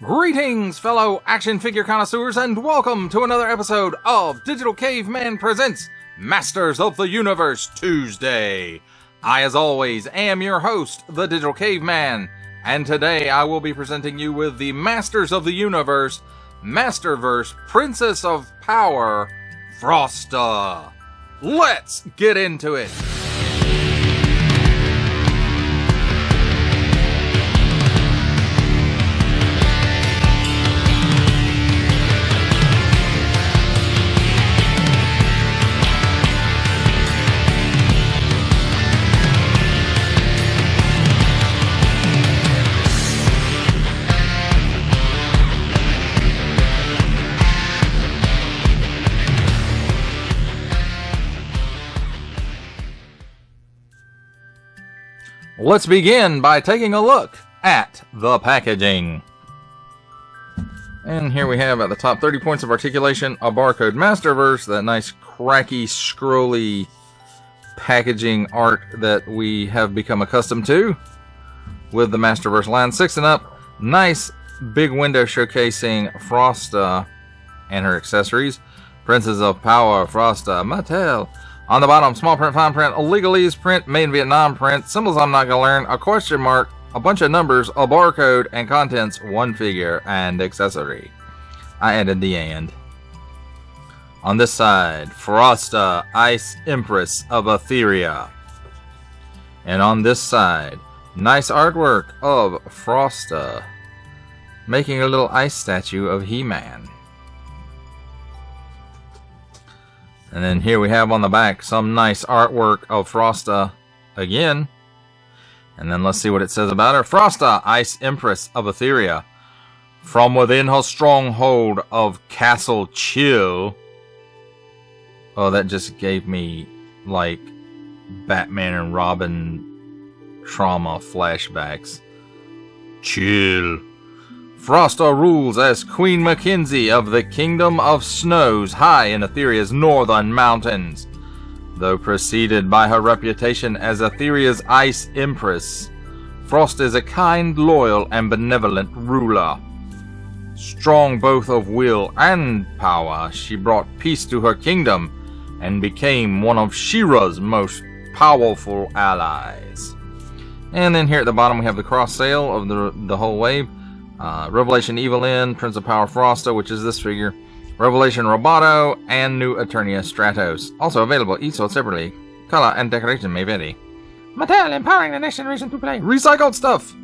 Greetings, fellow action figure connoisseurs, and welcome to another episode of Digital Caveman Presents Masters of the Universe Tuesday. I, as always, am your host, the Digital Caveman, and today I will be presenting you with the Masters of the Universe, Masterverse Princess of Power, Frosta. Let's get into it! Let's begin by taking a look at the packaging. And here we have at the top 30 points of articulation, a barcode Masterverse, that nice cracky, scrolly packaging art that we have become accustomed to with the Masterverse line. 6 and up, nice big window showcasing Frosta and her accessories. Princess of Power, Frosta, Mattel. On the bottom, small print, fine print, a legalese print, made in Vietnam print, symbols I'm not going to learn, a question mark, a bunch of numbers, a barcode, and contents, one figure, and accessory. I added the and. On this side, Frosta, Ice Empress of Etheria. And on this side, nice artwork of Frosta, making a little ice statue of He-Man. And then here we have on the back some nice artwork of Frosta again. And then let's see what it says about her. Frosta, Ice Empress of Etheria. From within her stronghold of Castle Chill. Oh, that just gave me, like, Batman and Robin trauma flashbacks. Chill. Frosta rules as Queen Mackenzie of the Kingdom of Snows high in Etheria's northern mountains. Though preceded by her reputation as Etheria's Ice Empress, Frosta is a kind, loyal, and benevolent ruler. Strong both of will and power, she brought peace to her kingdom and became one of She-Ra's most powerful allies. And then here at the bottom we have the cross sale of the whole wave. Revelation Evelyn, Prince of Power Frosta, which is this figure. Revelation Roboto, and New Eternia Stratos. Also available, each sold separately. Color and decoration may vary. Mattel, empowering the next generation to play. Recycled stuff!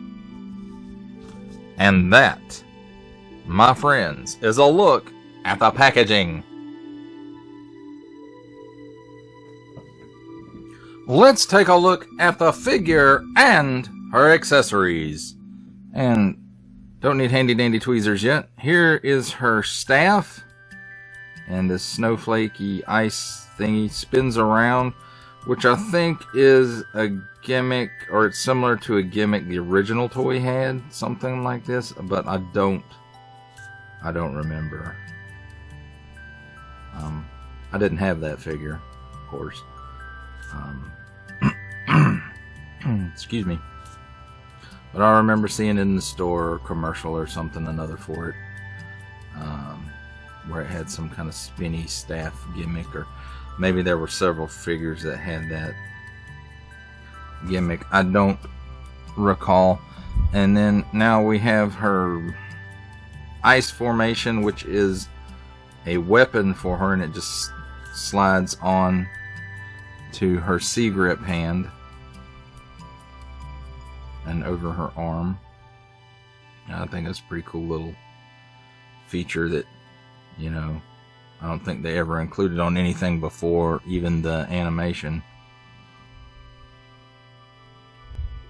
And that, my friends, is a look at the packaging. Let's take a look at the figure and her accessories. And don't need handy dandy tweezers yet. Here is her staff. And this snowflakey ice thingy spins around, which I think is a gimmick, or it's similar to a gimmick the original toy had, something like this, but I don't remember. I didn't have that figure, of course. Excuse me. But I remember seeing it in the store, or commercial or something, another for it, where it had some kind of spinny staff gimmick, or maybe there were several figures that had that gimmick. I don't recall. And then now we have her ice formation, which is a weapon for her, and it just slides on to her C grip hand and over her arm. I think that's a pretty cool little feature that, you know, I don't think they ever included on anything before, even the animation.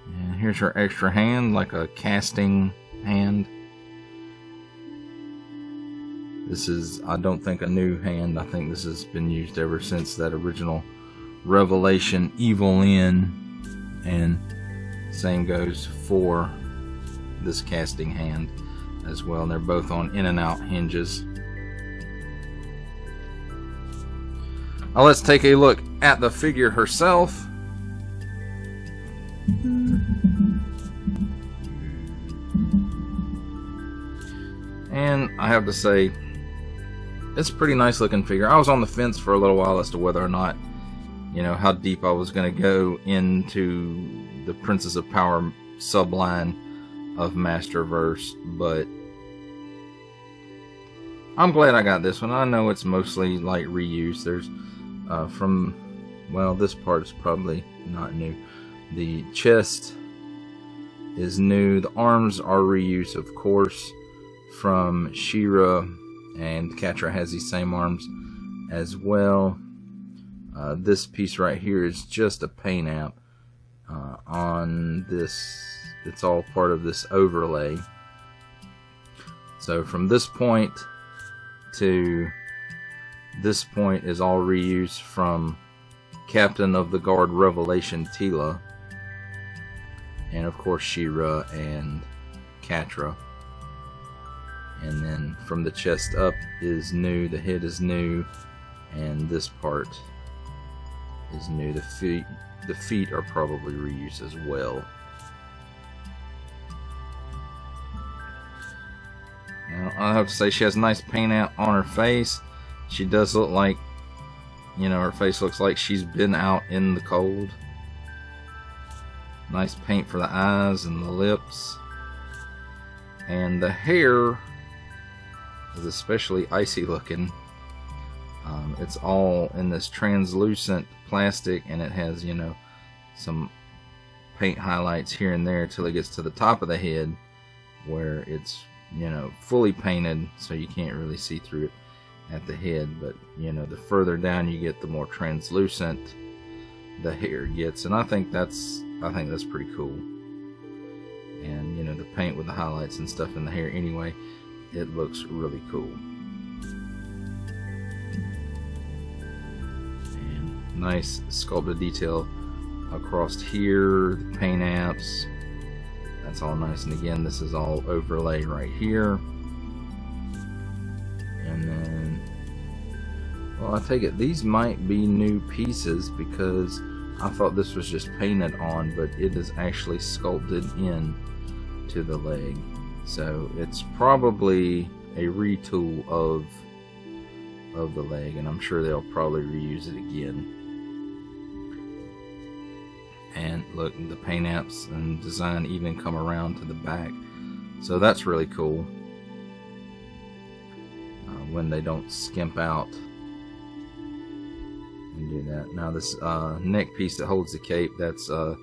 And here's her extra hand, like a casting hand. This is, I don't think, a new hand. I think this has been used ever since that original Revelation Evelyn, and same goes for this casting hand as well. And they're both on in and out hinges. Now let's take a look at the figure herself. And I have to say, it's a pretty nice looking figure. I was on the fence for a little while as to whether or not, you know, how deep I was going to go into the Princess of Power subline of Masterverse, but I'm glad I got this one. I know it's mostly like reuse. There's well, this part is probably not new. The chest is new. The arms are reuse, of course, from She-Ra, and Catra has these same arms as well. This piece right here is just a paint app on this. It's all part of this overlay. So from this point to this point is all reuse from Captain of the Guard Revelation Teela, and of course She-Ra and Catra. And then from the chest up is new, the head is new, and this part is new. The feet are probably reused as well. Now, I have to say, she has a nice paint out on her face. She does look like, you know, her face looks like she's been out in the cold. Nice paint for the eyes and the lips. And the hair is especially icy looking. It's all in this translucent plastic, and it has, you know, some paint highlights here and there till it gets to the top of the head, where it's, you know, fully painted, so you can't really see through it at the head. But, you know, the further down you get, the more translucent the hair gets, and I think that's pretty cool. And, you know, the paint with the highlights and stuff in the hair anyway, it looks really cool. And nice sculpted detail across here, the paint apps. That's all nice, and again, this is all overlay right here. And then, well, I take it these might be new pieces, because I thought this was just painted on, but it is actually sculpted in to the leg. So it's probably a retool of the leg, and I'm sure they'll probably reuse it again. And look, the paint apps and design even come around to the back, so that's really cool when they don't skimp out and do that. Now this neck piece that holds the cape, that's the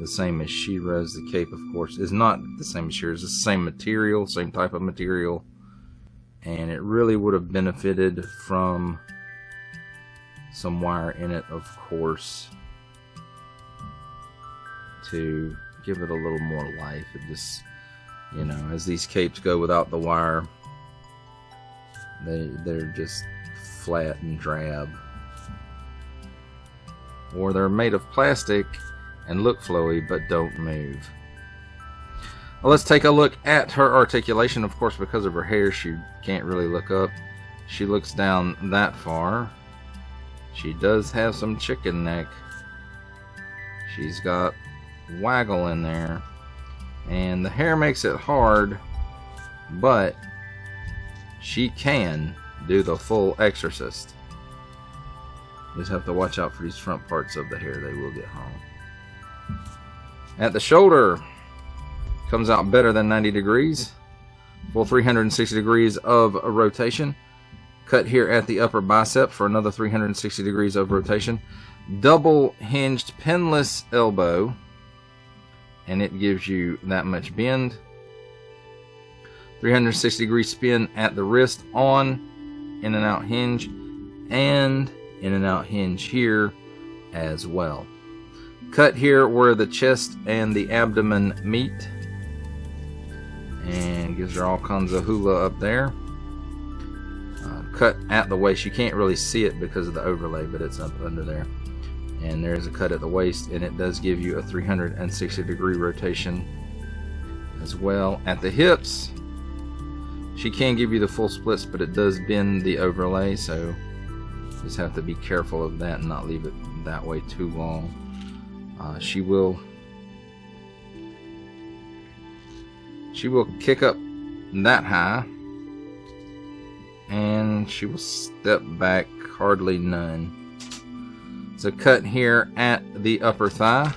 same as She-Ra's. The cape, of course, is not the same as She-Ra's. It's the same material, same type of material, and it really would have benefited from some wire in it, of course, to give it a little more life. It just, you know, as these capes go without the wire, they're just flat and drab, or they're made of plastic and look flowy but don't move. Well, let's take a look at her articulation. Of course, because of her hair, she can't really look up. She looks down that far. She does have some chicken neck. She's got waggle in there, and the hair makes it hard, but she can do the full exorcist. Just have to watch out for these front parts of the hair. They will get hung. At the shoulder, comes out better than 90 degrees. Full 360 degrees of rotation. Cut here at the upper bicep for another 360 degrees of rotation. Double hinged pinless elbow, and it gives you that much bend. 360 degree spin at the wrist on in and out hinge, and in and out hinge here as well. Cut here where the chest and the abdomen meet, and gives her all kinds of hula up there. Cut at the waist. You can't really see it because of the overlay, but it's up under there. And there's a cut at the waist, and it does give you a 360 degree rotation as well. At the hips, she can give you the full splits, but it does bend the overlay, so just have to be careful of that and not leave it that way too long. She will kick up that high, and she will step back hardly none. So cut here at the upper thigh,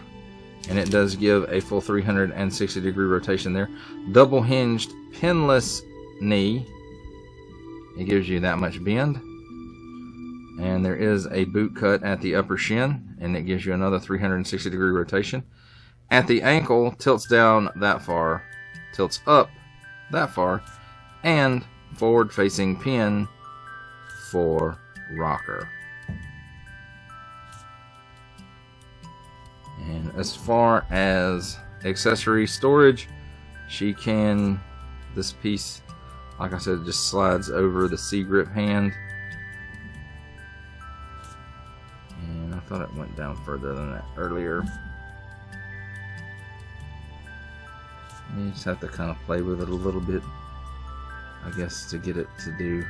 and it does give a full 360 degree rotation there. Double hinged pinless knee, it gives you that much bend. And there is a boot cut at the upper shin, and it gives you another 360 degree rotation. At the ankle, tilts down that far, tilts up that far, and forward facing pin for rocker. And as far as accessory storage, she can, this piece, like I said, just slides over the C-grip hand. And I thought it went down further than that earlier. You just have to kind of play with it a little bit, I guess, to get it to do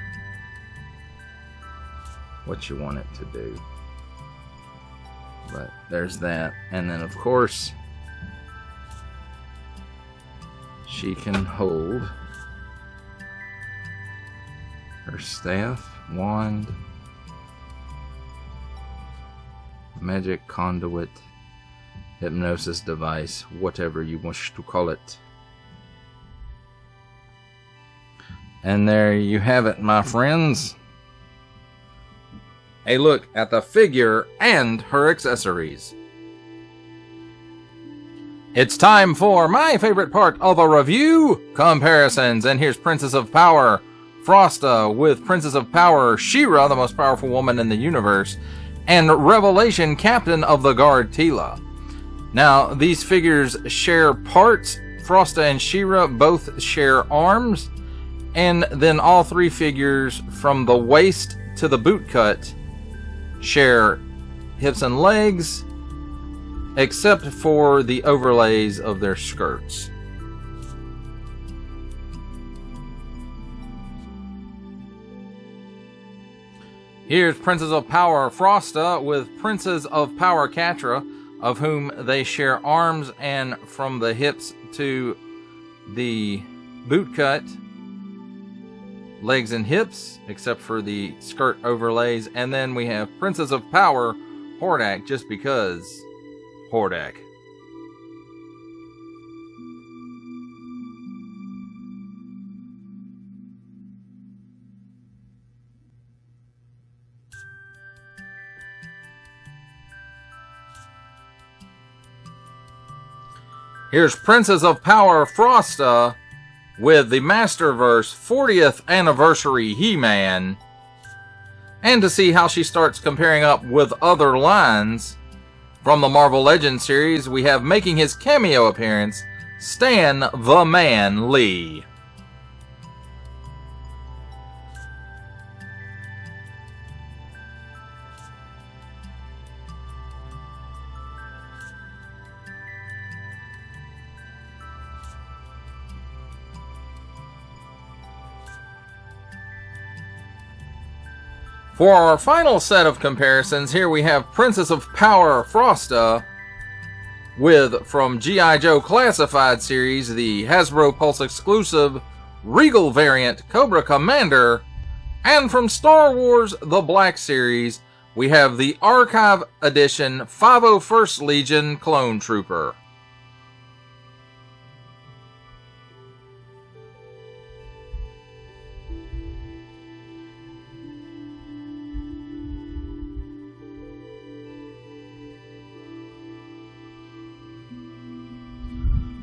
what you want it to do. But there's that. And then, of course, she can hold her staff, wand, magic conduit, hypnosis device, whatever you wish to call it. And there you have it, my friends. A look at the figure and her accessories. It's time for my favorite part of a review, comparisons. And here's Princess of Power, Frosta, with Princess of Power, She-Ra, the most powerful woman in the universe, and Revelation, Captain of the Guard, Teela. Now, these figures share parts. Frosta and She-Ra both share arms, and then all three figures, from the waist to the boot cut, share hips and legs, except for the overlays of their skirts. Here's Princess of Power Frosta with Princess of Power Catra, of whom they share arms, and from the hips to the boot cut, legs and hips, except for the skirt overlays. And then we have Princess of Power Hordak, just because Hordak. Here's Princess of Power Frosta with the Masterverse 40th Anniversary He-Man. And to see how she starts comparing up with other lines from the Marvel Legends series, we have, making his cameo appearance, Stan the Man Lee. For our final set of comparisons, here we have Princess of Power Frosta with, from G.I. Joe Classified series, the Hasbro Pulse exclusive Regal variant Cobra Commander, and from Star Wars The Black Series, we have the Archive Edition 501st Legion Clone Trooper.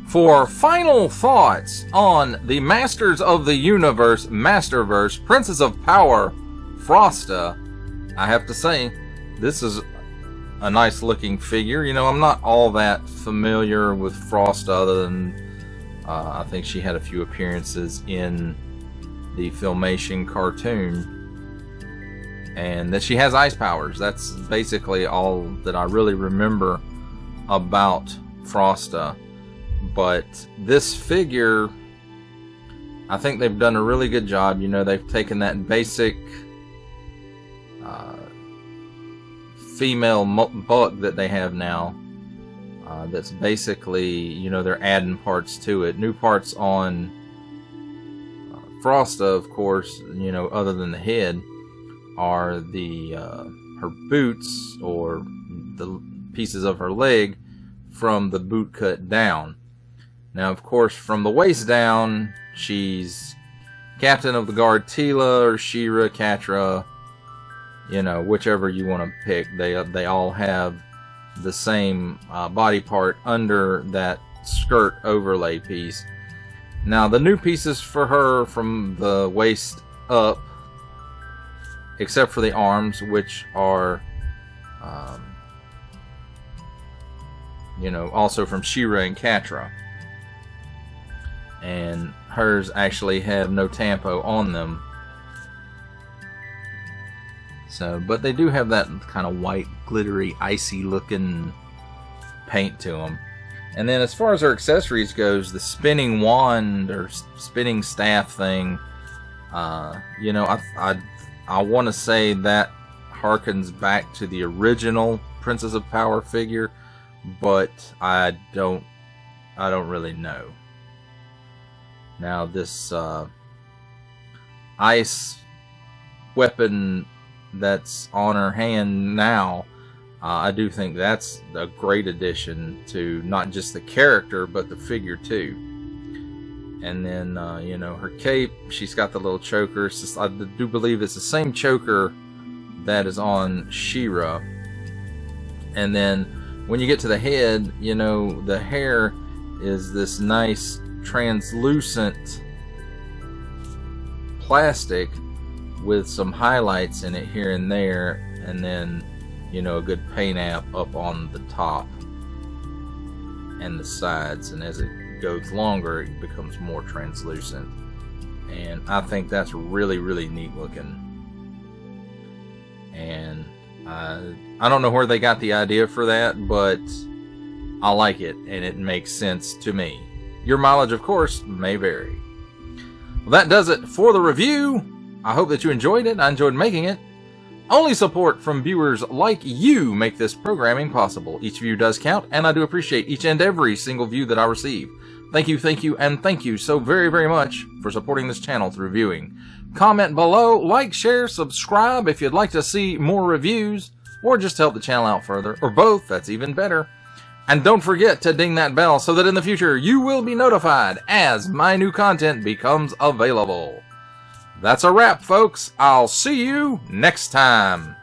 For final thoughts on the Masters of the Universe Masterverse Princess of Power Frosta, I have to say, this is a nice looking figure. You know, I'm not all that familiar with Frosta, other than I think she had a few appearances in the Filmation cartoon, and that she has ice powers. That's basically all that I really remember about Frosta. But this figure, I think they've done a really good job. You know, they've taken that basic female bug that they have now. That's basically, you know, they're adding parts to it. New parts on Frosta, of course, you know, other than the head, are the her boots, or the pieces of her leg from the boot cut down. Now, of course, from the waist down, she's Captain of the Guard Tila, or She-Ra, Catra, you know, whichever you want to pick. They all have the same body part under that skirt overlay piece. Now, the new pieces for her from the waist up, except for the arms, which are, you know, also from She-Ra and Catra. And hers actually have no tampo on them. So, but they do have that kind of white, glittery, icy looking paint to them. And then as far as her accessories goes, the spinning wand or spinning staff thing, you know, I want to say that harkens back to the original Princess of Power figure, but I don't really know. Now, this ice weapon that's on her hand now, I do think that's a great addition to not just the character, but the figure too. And then, you know, her cape, she's got the little choker. I do believe it's the same choker that is on She-Ra. And then when you get to the head, you know, the hair is this nice translucent plastic with some highlights in it here and there, and then, you know, a good paint app up on the top and the sides, and as it goes longer it becomes more translucent. And I think that's really, really neat looking. And I don't know where they got the idea for that, but I like it and it makes sense to me. Your mileage, of course, may vary. Well, that does it for the review. I hope that you enjoyed it. I enjoyed making it. Only support from viewers like you make this programming possible. Each view does count, and I do appreciate each and every single view that I receive. Thank you, and thank you so very, very much for supporting this channel through viewing. Comment below, like, share, subscribe if you'd like to see more reviews, or just help the channel out further, or both, that's even better. And don't forget to ding that bell so that in the future you will be notified as my new content becomes available. That's a wrap, folks. I'll see you next time.